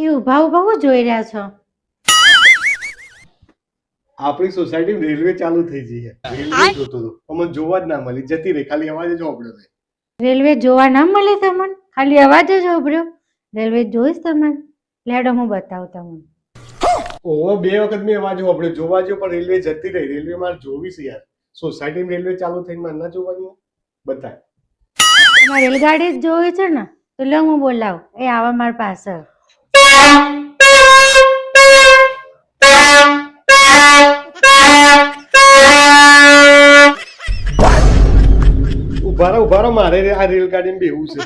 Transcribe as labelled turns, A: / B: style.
A: એ ઊભા ઊભા હું જોઈ રહ્યા છો?
B: આપણી સોસાયટીમાં રેલવે ચાલુ થઈ ગઈ છે. રેલવે જોતો હતો અમને જોવા જ ના મળી, જતી રહી, ખાલી અવાજ જ સાંભળ્યો છે.
A: રેલવે જોવા ના મળે તમને? ખાલી અવાજ જ સાંભળ્યો? રેલવે જોઈશ તમને? લેડો હું બતાવું તમને.
B: ઓહો 2 વખત મેં અવાજ સાંભળ્યો, જોવા ગયો પણ રેલવે જતી રહી. રેલવે મારે જોવી છે યાર. સોસાયટીમાં રેલવે ચાલુ થઈ મારે ના જોવાની? બતાય.
A: તમારે રેલગાડી જ જોવી છે ને? તો લો હું બોલાવું. એ આવા મારી પાછળ.
B: ઉભા રહો મારે આ રેલગાડીમાં બેહવું છે.